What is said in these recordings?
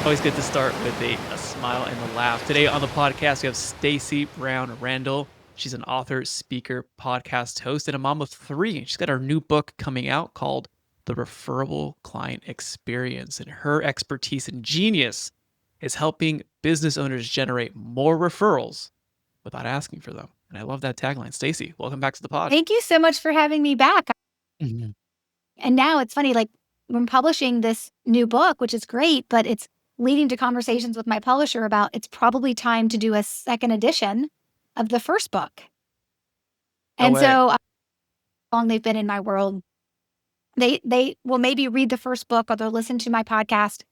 Always good to start with a smile and a laugh. Today on the podcast, we have Stacy Brown Randall. She's an author, speaker, podcast host, and a mom of three. She's got her new book coming out called The Referable Client Experience. And her expertise and genius is helping business owners generate more referrals without asking for them. And I love that tagline. Stacy, welcome back to the pod. Thank you so much for having me back. Mhm. And now it's funny, like I'm publishing this new book, which is great, but it's leading to conversations with my publisher about it's probably time to do a second edition of the first book. No And way. so how long they've been in my world, they will maybe read the first book or they'll listen to my podcast,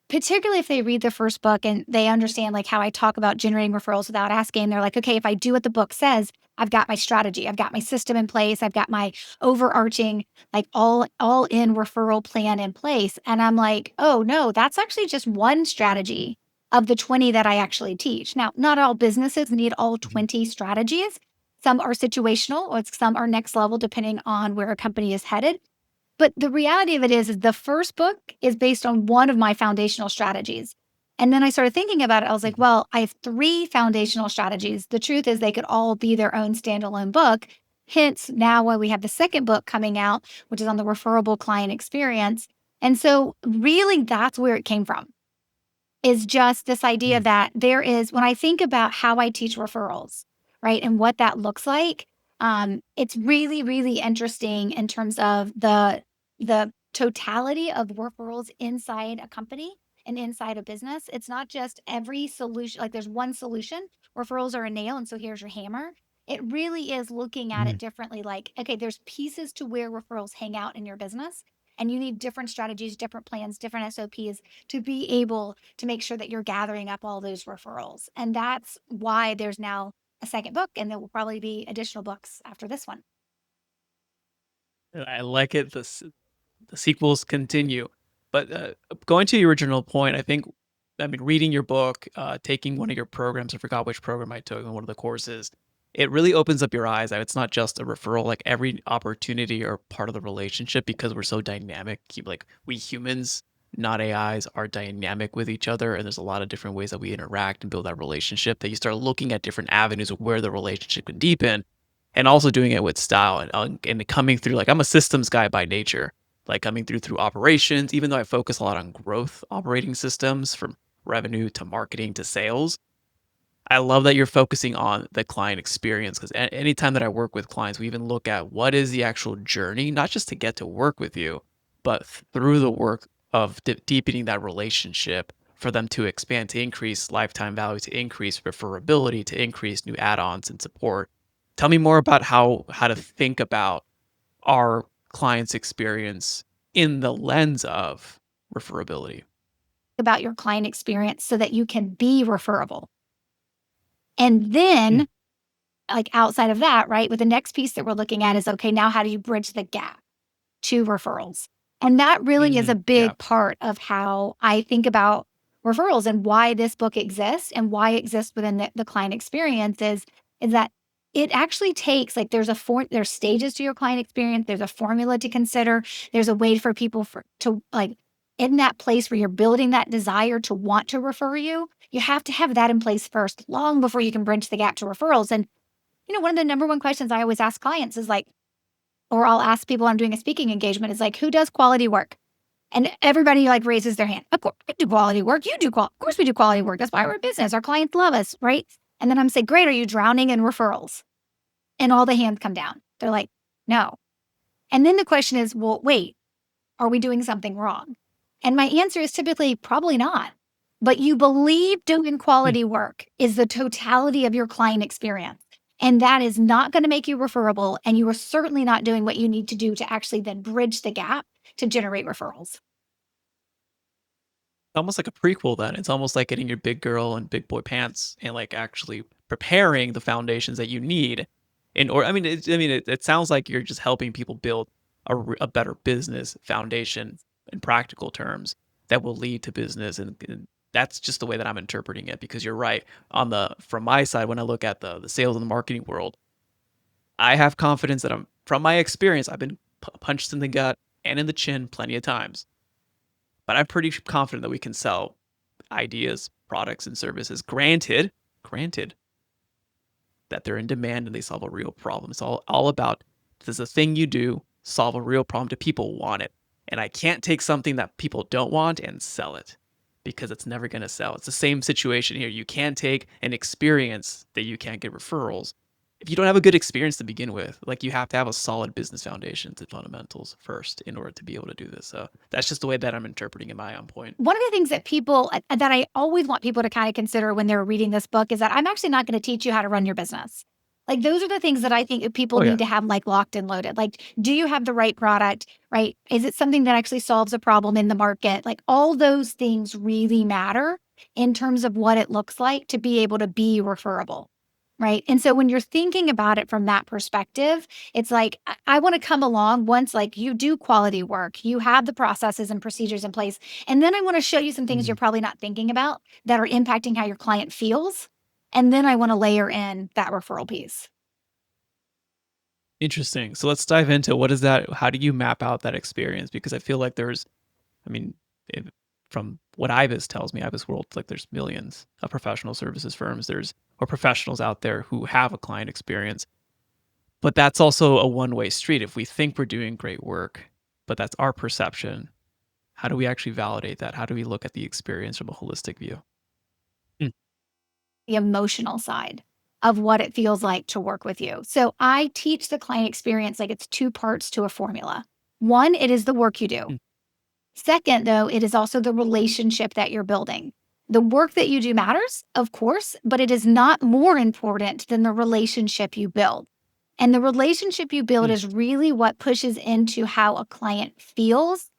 particularly if they read the first book and they understand like how I talk about generating referrals without asking. They're like, okay, if I do what the book says, I've got my strategy, I've got my system in place, I've got my overarching like all in referral plan in place. And I'm like, oh no, that's actually just one strategy of the 20 that I actually teach. Now, not all businesses need all Mhm. 20 strategies. Some are situational or some are next level depending on where a company is headed. But the reality of it is the first book is based on one of my foundational strategies. And then I started thinking about it. I was like, Mhm. well, I have three foundational strategies. The truth is they could all be their own standalone book. Hence, now when we have the second book coming out, which is on the referable client experience. And so really that's where it came from, is just this idea Mhm. that there is, when I think about how I teach referrals, right, and what that looks like, it's really, really interesting in terms of the totality of referrals inside a company and inside a business. It's not just every solution, like there's one solution. Referrals are a nail, and so here's your hammer. It really is looking at it Mhm. differently. Like, okay, there's pieces to where referrals hang out in your business, and you need different strategies, different plans, different SOPs to be able to make sure that you're gathering up all those referrals. And that's why there's now a second book, and there will probably be additional books after this one. I like it. The sequels continue. But going to your original point, I mean, reading your book, taking one of your programs, I forgot which program I took in one of the courses, it really opens up your eyes that it's not just a referral, like every opportunity or part of the relationship, because we're so dynamic. Like we humans, not AIs, are dynamic with each other. And there's a lot of different ways that we interact and build that relationship that you start looking at different avenues of where the relationship can deepen and also doing it with style and coming through like I'm a systems guy by nature, like coming through operations, even though I focus a lot on growth operating systems from revenue to marketing to sales. I love that you're focusing on the client experience because anytime that I work with clients, we even look at what is the actual journey, not just to get to work with you, but through the work of deepening that relationship for them to expand, to increase lifetime value, to increase referability, to increase new add-ons and support. Tell me more about how to think about our client's experience in the lens of referability. About your client experience so that you can be referable. And Mm, then, like outside of that, right, with the next piece that we're looking at is okay, now how do you bridge the gap to referrals? And that really is a mhm, yeah. big part of how I think about referrals and why this book exists and why it exists within the client experience is that it actually takes like there's stages to your client experience, there's a formula to consider, there's a way for people to like in that place where you're building that desire to want to refer you, you have to have that in place first long before you can bridge the gap to referrals. And one of the number one questions I always ask clients is like, or I'll ask people I'm doing a speaking engagement is like, who does quality work? And everybody like raises their hand. Of course, we do quality work. You do Of course, we do quality work. That's why we're a business. Our clients love us, right? And then I'm saying, great. Are you drowning in referrals? And all the hands come down. They're like, no. And then the question is, well, wait, are we doing something wrong? And my answer is typically probably not. But you believe doing Mm. quality work is the totality of your client experience. And that is not going to make you referable. And you are certainly not doing what you need to do to actually then bridge the gap to generate referrals. Almost like a prequel then. It's almost like getting your big girl and big boy pants and, like, actually preparing the foundations that you need it sounds like you're just helping people build a better business foundation in practical terms that will lead to business, and that's just the way that I'm interpreting it because you're right. From my side, when I look at the sales and the marketing world, I have confidence that from my experience, I've been punched in the gut and in the chin plenty of times, but I'm pretty confident that we can sell ideas, products, and services. Granted that they're in demand and they solve a real problem. It's all about, does the thing you do solve a real problem? Do people want it? And I can't take something that people don't want and sell it because it's never going to sell. It's the same situation here. You can't take an experience that you can't get referrals. If you don't have a good experience to begin with, like, you have to have a solid business foundations and fundamentals first in order to be able to do this. So that's just the way that I'm interpreting in my own point. One of the things that people that I always want people to kind of consider when they're reading this book is that I'm actually not going to teach you how to run your business. Like, those are the things that I think people Oh need yeah. to have, like, locked and loaded. Like, do you have the right product, right? Is it something that actually solves a problem in the market? Like, all those things really matter in terms of what it looks like to be able to be referable, right? And so when you're thinking about it from that perspective, it's like, I want to come along once, like, you do quality work, you have the processes and procedures in place, and then I want to show you some things you're Mhm. probably not thinking about that are impacting how your client feels. And then I want to layer in that referral piece. Interesting. So let's dive into, what is that? How do you map out that experience? Because I feel like there's, I mean, if, from what IBIS tells me, IBIS World, like, there's millions of professional services firms. There's, or professionals out there who have a client experience, but that's also a one-way street. If we think we're doing great work, but that's our perception, how do we actually validate that? How do we look at the experience from a holistic view? Mm, The emotional side of what it feels like to work with you. So I teach the client experience like it's two parts to a formula. One, it is the work you do. mm, Second, though, it is also the relationship that you're building. The work that you do matters, of course, but it is not more important than the relationship you build. And the relationship you build mm. is really what pushes into how a client feels,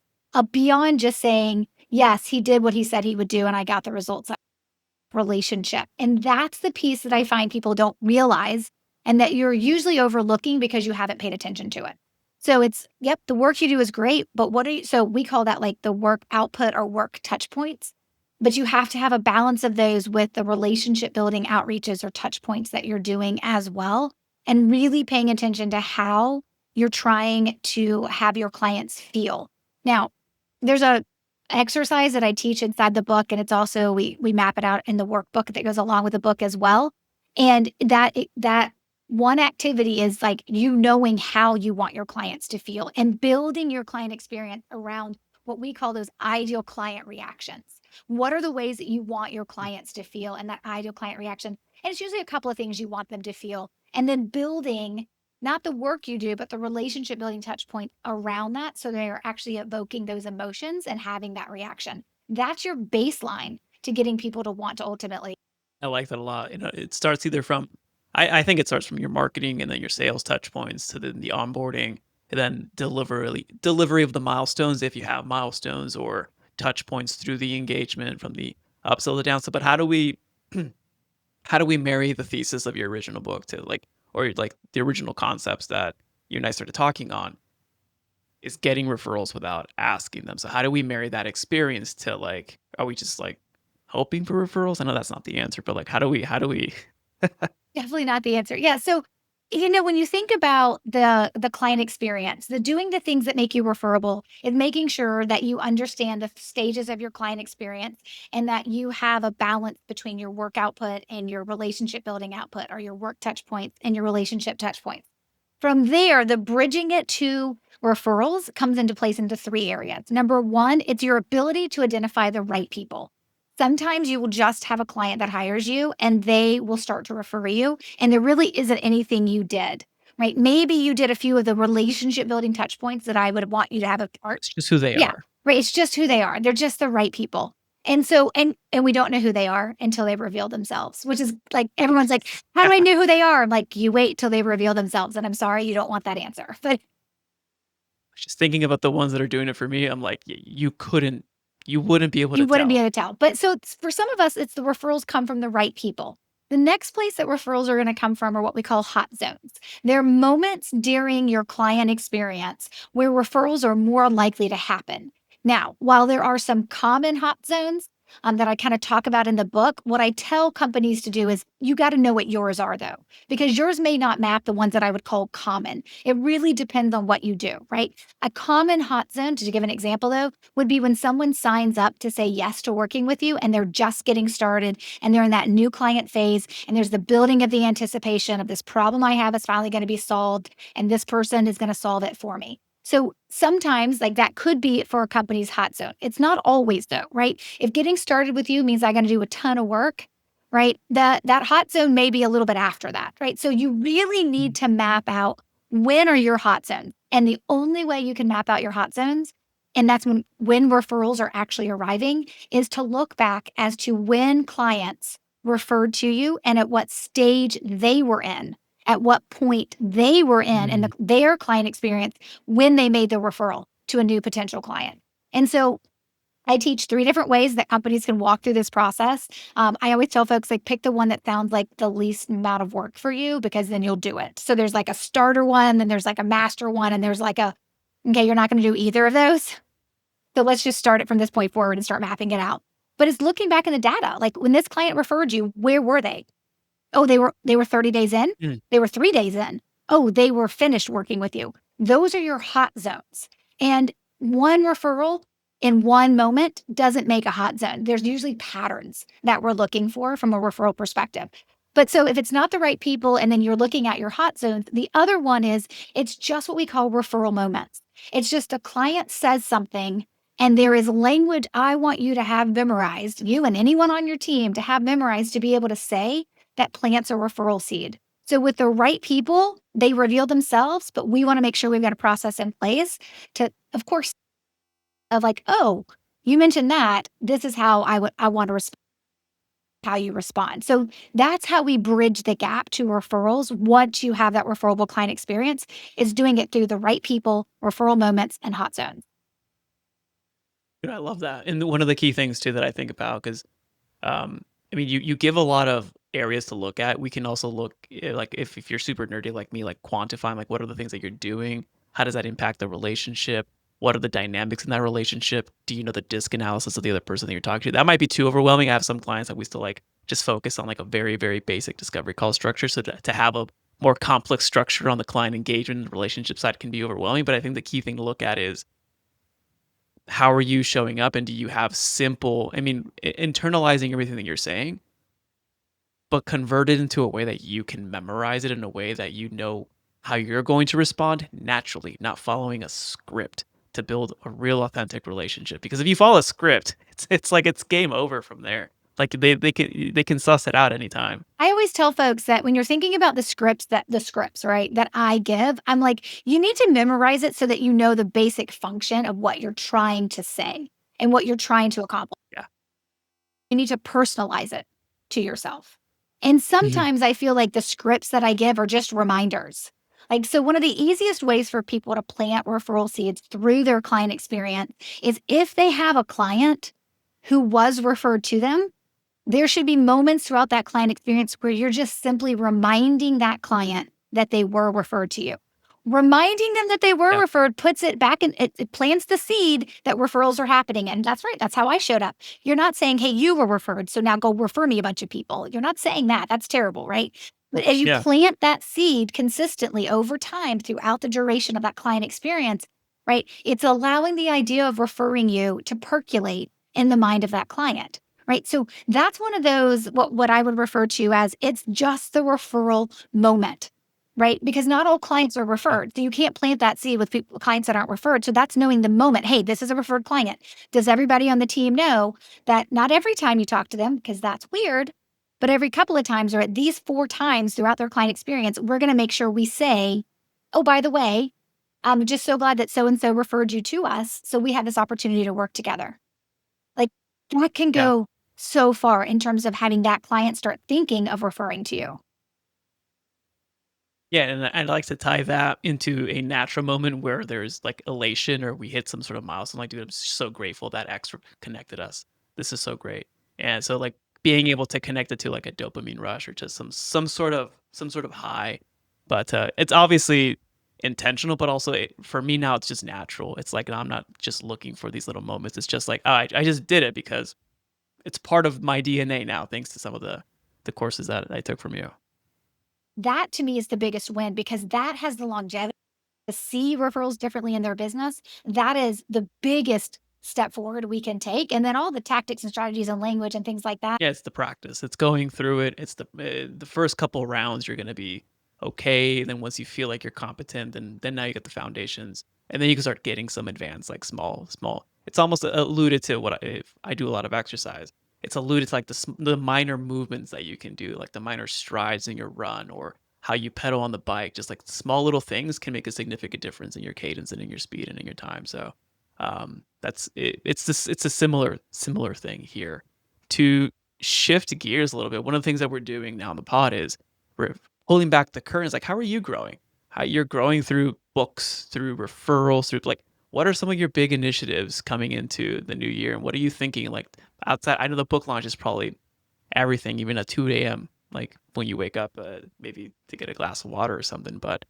beyond just saying, yes, he did what he said he would do, and I got the results. Relationship. And that's the piece that I find people don't realize and that you're usually overlooking because you haven't paid attention to it. So it's, yep, the work you do is great, but what are you, so we call that like the work output or work touch points. But you have to have a balance of those with the relationship building outreaches or touch points that you're doing as well. And really paying attention to how you're trying to have your clients feel. Now, there's a exercise that I teach inside the book, and it's also we map it out in the workbook that goes along with the book as well. And that one activity is like you knowing how you want your clients to feel and building your client experience around what we call those ideal client reactions. What are the ways that you want your clients to feel and that ideal client reaction? And it's usually a couple of things you want them to feel. And then building not the work you do, but the relationship building touch point around that. So they are actually evoking those emotions and having that reaction. That's your baseline to getting people to want to ultimately. I like that a lot. You know, it starts either from, I think it starts from your marketing and then your sales touch points to then the onboarding and then delivery of the milestones if you have milestones, or touch points through the engagement from the upsell to downsell. But how do we how do we marry the thesis of your original book to, like, or like the original concepts that you and I started talking on, is getting referrals without asking them. So how do we marry that experience to, like, are we just like hoping for referrals? I know that's not the answer, but like, how do we Definitely not the answer. Yeah. So, when you think about the client experience, the doing the things that make you referable is making sure that you understand the stages of your client experience and that you have a balance between your work output and your relationship building output, or your work touch points and your relationship touch points. From there, the bridging it to referrals comes into place into three areas. Number one, it's your ability to identify the right people. Sometimes you will just have a client that hires you and they will start to refer you, and there really isn't anything you did, right? Maybe you did a few of the relationship building touch points that I would want you to have a part. it's just who they Yeah, are. right. It's just who they are. They're just the right people. And so, and we don't know who they are until they reveal themselves, which is like everyone's like, how do I know who they are? I'm like, you wait till they reveal themselves. And I'm sorry, you don't want that answer. But Just thinking about the ones that are doing it for me, I'm like, you wouldn't be able you to wouldn't be tell. able to tell. But so for some of us, it's the referrals come from the right people. The next place that referrals are going to come from are what we call hot zones. They're moments during your client experience where referrals are more likely to happen. Now, while there are some common hot zones, that I kind of talk about in the book. What I tell companies to do is you got to know what yours are, though, because yours may not map the ones that I would call common. It really depends on what you do, right? A common hot zone, to give an example, though, would be when someone signs up to say yes to working with you and they're just getting started and they're in that new client phase and there's the building of the anticipation of this problem I have is finally going to be solved and this person is going to solve it for me. So sometimes like that could be for a company's hot zone. It's not always though, right? If getting started with you means I got to do a ton of work, right? That hot zone may be a little bit after that, right? So you really need Mhm. to map out when are your hot zones. And the only way you can map out your hot zones, and that's when referrals are actually arriving, is to look back as to when clients referred to you and at what stage they were in, at what point they were in Mm. their client experience when they made the referral to a new potential client. And so I teach 3 different ways that companies can walk through this process. I always tell folks, like, pick the one that sounds like the least amount of work for you because then you'll do it. So there's like a starter one, then there's like a master one, and there's like a, okay, you're not going to do either of those. So let's just start it from this point forward and start mapping it out. But it's looking back in the data. Like when this client referred you, where were they? Oh, they were 30 days in? Mm. They were 3 days in. Oh, they were finished working with you. Those are your hot zones. And one referral in one moment doesn't make a hot zone. There's usually patterns that we're looking for from a referral perspective. But so if it's not the right people and then you're looking at your hot zones, the other one is it's just what we call referral moments. It's just a client says something and there is language I want you to have memorized, you and anyone on your team to have memorized to be able to say that plants a referral seed. So with the right people, they reveal themselves, but we want to make sure we've got a process in place to, of course, of like, oh, you mentioned that. This is how I want to respond, how you respond. So that's how we bridge the gap to referrals. Once you have that referable client experience, is doing it through the right people, referral moments, and hot zones. I love that. And one of the key things too that I think about because I mean, you give a lot of areas to look at. We can also look like if you're super nerdy like me, like quantifying like what are the things that you're doing? How does that impact the relationship? What are the dynamics in that relationship? Do you know the disc analysis of the other person that you're talking to? That might be too overwhelming. I have some clients that we still like just focus on like a very, very basic discovery call structure. So to have a more complex structure on the client engagement and relationship side can be overwhelming. But I think the key thing to look at is how are you showing up and do you have simple, I mean, internalizing everything that you're saying but convert it into a way that you can memorize it in a way that you know how you're going to respond naturally, not following a script to build a real authentic relationship. Because if you follow a script, it's like it's game over from there. Like they can suss it out anytime. I always tell folks that when you're thinking about the scripts, right, that I give, I'm like, you need to memorize it so that you know the basic function of what you're trying to say and what you're trying to accomplish. Yeah. You need to personalize it to yourself. And Mhm. sometimes I feel like the scripts that I give are just reminders. Like, so one of the easiest ways for people to plant referral seeds through their client experience is if they have a client who was referred to them, there should be moments throughout that client experience where you're just simply reminding that client that they were referred to you. Reminding them that they were Yeah. referred puts it back in, it plants the seed that referrals are happening. And that's right. That's how I showed up. You're not saying, hey, you were referred. So now go refer me a bunch of people. You're not saying that. That's terrible, right? But as you Yeah. plant that seed consistently over time throughout the duration of that client experience, right, it's allowing the idea of referring you to percolate in the mind of that client. Right. So that's one of those, what I would refer to as it's just the referral moment. Right. Because not all clients are Yeah. referred. So you can't plant that seed with people, clients that aren't referred. So that's knowing the moment. Hey, this is a referred client. Does everybody on the team know that not every time you talk to them, because that's weird, but every couple of times or at these 4 times throughout their client experience, we're going to make sure we say, oh, by the way, I'm just so glad that so and so referred you to us. So we have this opportunity to work together. Like, that can Yeah. go so far in terms of having that client start thinking of referring to you. Yeah, and I'd like to tie that into a natural moment where there's like elation or we hit some sort of milestone. Like, dude, I'm so grateful that X connected us. This is so great. And so like being able to connect it to like a dopamine rush or just some sort of high. But it's obviously intentional, but also for me now it's just natural. It's like I'm not just looking for these little moments. It's just like, oh, I just did it because it's part of my DNA now, thanks to some of the courses that I took from you. That to me is the biggest win because that has the longevity to see referrals differently in their business. That is the biggest step forward we can take. And then all the tactics and strategies and language and things like that. Yeah, it's the practice. It's going through it. It's the first couple rounds you're gonna be okay. Then once you feel like you're competent, then now you get the foundations, and then you can start getting some advanced, like small. It's almost alluded to what if I do a lot of exercise. It's alluded to like the minor movements that you can do, like the minor strides in your run or how you pedal on the bike. Just like small little things can make a significant difference in your cadence and in your speed and in your time. So that's it. It's a similar thing here to shift gears a little bit. One of the things that we're doing now in the pod is we're pulling back the curtains. Like, how are you growing? How you're growing through books, through referrals, through like, what are some of your big initiatives coming into the new year? And what are you thinking? Like, outside, I know the book launch is probably everything, even at 2 a.m., like when you wake up, maybe to get a glass of water or something. But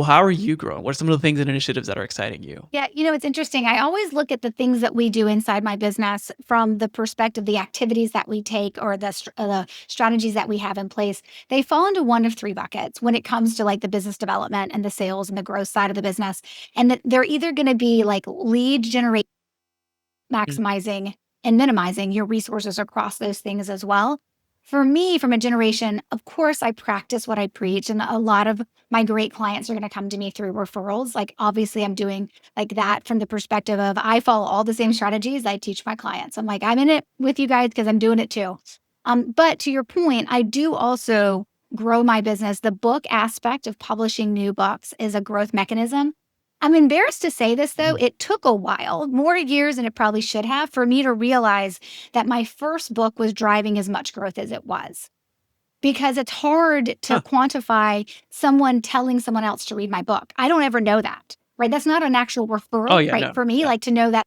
how are you growing? What are some of the things and initiatives that are exciting you? Yeah, it's interesting. I always look at the things that we do inside my business from the perspective, the activities that we take or the strategies that we have in place. They fall into one of three buckets when it comes to like the business development and the sales and the growth side of the business. And that they're either going to be like lead generation, Mm. maximizing and minimizing your resources across those things as well. For me, from a generation, of course, I practice what I preach, and a lot of my great clients are going to come to me through referrals. Like, obviously, I'm doing like that from the perspective of I follow all the same strategies I teach my clients. I'm like, I'm in it with you guys because I'm doing it too. But to your point, I do also grow my business. The book aspect of publishing new books is a growth mechanism. I'm embarrassed to say this though, Mhm. it took a while, more years than it probably should have, for me to realize that my first book was driving as much growth as it was. Because it's hard to Huh. quantify someone telling someone else to read my book. I don't ever know that, right? That's not an actual Oh referral, yeah, right? no, For me, yeah. like to know that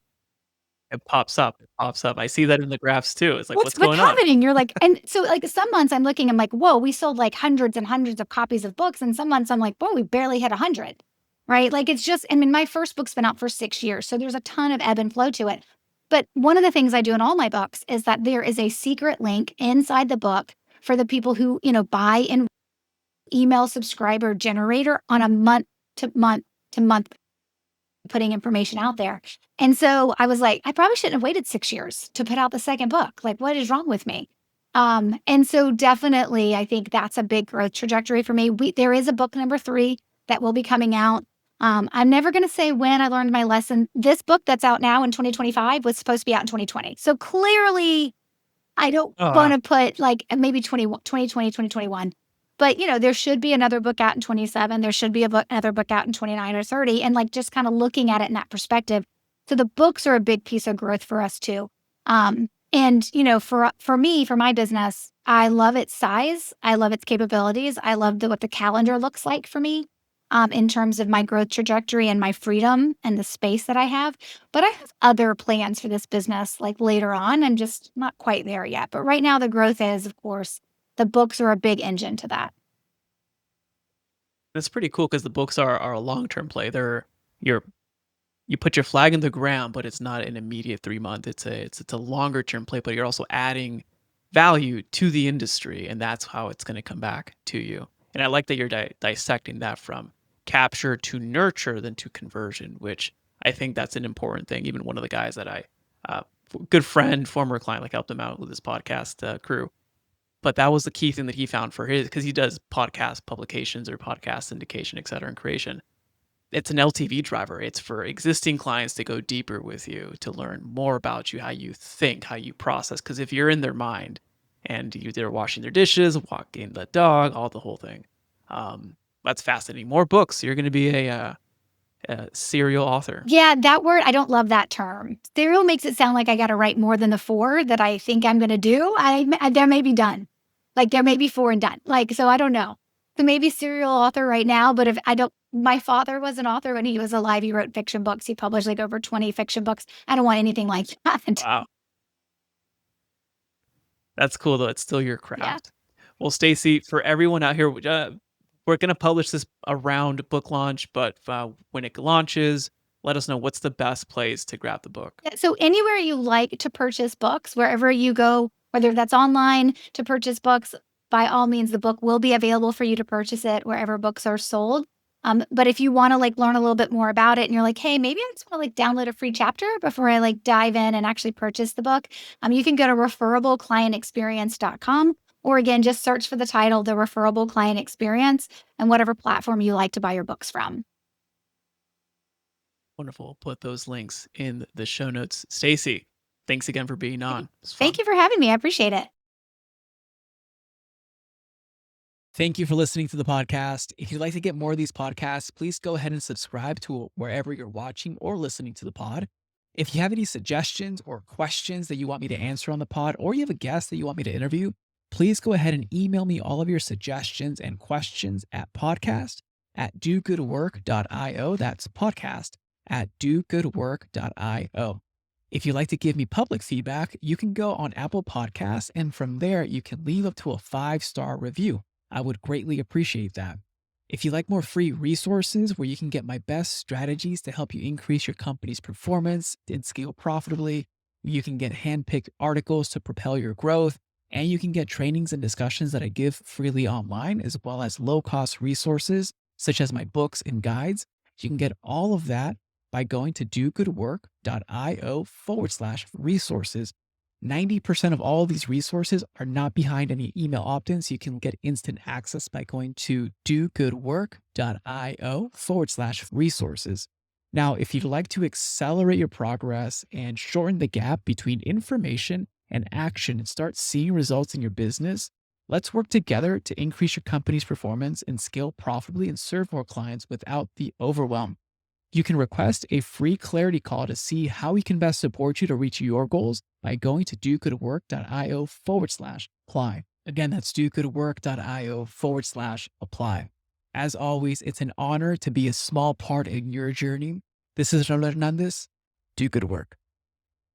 It pops up. It pops up. I see that in the graphs too. It's like, what's what's what's going on? happening? You're like, and so like some months I'm looking, I'm like, whoa, we sold like hundreds and hundreds of copies of books. And some months I'm like, whoa, we barely hit 100. Right. Like it's just, I mean, my first book's been out for 6 years. So there's a ton of ebb and flow to it. But one of the things I do in all my books is that there is a secret link inside the book for the people who, buy and email subscriber generator on a month to month putting information out there. And so I was like, I probably shouldn't have waited 6 years to put out the second book. Like, what is wrong with me? And so definitely, I think that's a big growth trajectory for me. There is a book number 3 that will be coming out. I'm never going to say when I learned my lesson. This book that's out now in 2025 was supposed to be out in 2020. So clearly, I don't Oh, wow. wanna put, like, maybe 2020, 2021. But, there should be another book out in 27. There should be another book out in 29 or 30, and, like, just kinda looking at it in that perspective. So the books are a big piece of growth for us too. And, for me, for my business, I love its size. I love its capabilities. I love what the calendar looks like for me, in terms of my growth trajectory and my freedom and the space that I have. But I have other plans for this business like later on. I'm just not quite there yet. But right now, the growth is, of course, the books are a big engine to that. That's pretty cool because the books are a long-term play. You're you put your flag in the ground, but it's not an immediate 3 month. It's a longer term play, but you're also adding value to the industry, and that's how it's gonna come back to you. And I like that you're dissecting that from capture to nurture, then to conversion, which I think that's an important thing. Even one of the guys that good friend, former client, like helped him out with his podcast crew. But that was the key thing that he found for his because he does podcast publications or podcast syndication, et cetera, and creation. It's an LTV driver. It's for existing clients to go deeper with you, to learn more about you, how you think, how you process. Because if you're in their mind and they're washing their dishes, walking the dog, all the whole thing, that's fascinating. More books. You're going to be a serial author. Yeah, that word, I don't love that term. Serial makes it sound like I got to write more than the 4 that I think I'm going to do. There may be done. Like there may be 4 and done. Like, so I don't know. So maybe serial author right now, but if I don't, my father was an author when he was alive. He wrote fiction books. He published like over 20 fiction books. I don't want anything like that. Wow. That's cool though. It's still your Yeah. craft. Well, Stacy, for everyone out here, we're going to publish this around book launch, but when it launches, let us know what's the best place to grab the book. Yeah, so anywhere you like to purchase books, wherever you go, whether that's online to purchase books, by all means, the book will be available for you to purchase it wherever books are sold. But if you want to like learn a little bit more about it and you're like, hey, maybe I just want to like download a free chapter before I like dive in and actually purchase the book, you can go to referable-client-experience.com, or again, just search for the title, The Referable Client Experience, and whatever platform you like to buy your books from. Wonderful. We'll put those links in the show notes. Stacy, thanks again for being on. It's Thank fun. you for having me. I appreciate it. Thank you for listening to the podcast. If you'd like to get more of these podcasts, please go ahead and subscribe to wherever you're watching or listening to the pod. If you have any suggestions or questions that you want me to answer on the pod, or you have a guest that you want me to interview, please go ahead and email me all of your suggestions and questions at podcast@dogoodwork.io. That's podcast@dogoodwork.io. If you'd like to give me public feedback, you can go on Apple Podcasts, and from there, you can leave up to a 5-star review. I would greatly appreciate that. If you like more free resources where you can get my best strategies to help you increase your company's performance and scale profitably, you can get handpicked articles to propel your growth, and you can get trainings and discussions that I give freely online, as well as low-cost resources such as my books and guides. You can get all of that by going to dogoodwork.io/resources. 90% of all these resources are not behind any email opt-ins. You can get instant access by going to dogoodwork.io/resources. Now, if you'd like to accelerate your progress and shorten the gap between information and action and start seeing results in your business, let's work together to increase your company's performance and scale profitably and serve more clients without the overwhelm. You can request a free clarity call to see how we can best support you to reach your goals by going to dogoodwork.io/apply. Again, that's dogoodwork.io/apply. As always, it's an honor to be a small part in your journey. This is Raul Hernandez. Do good work.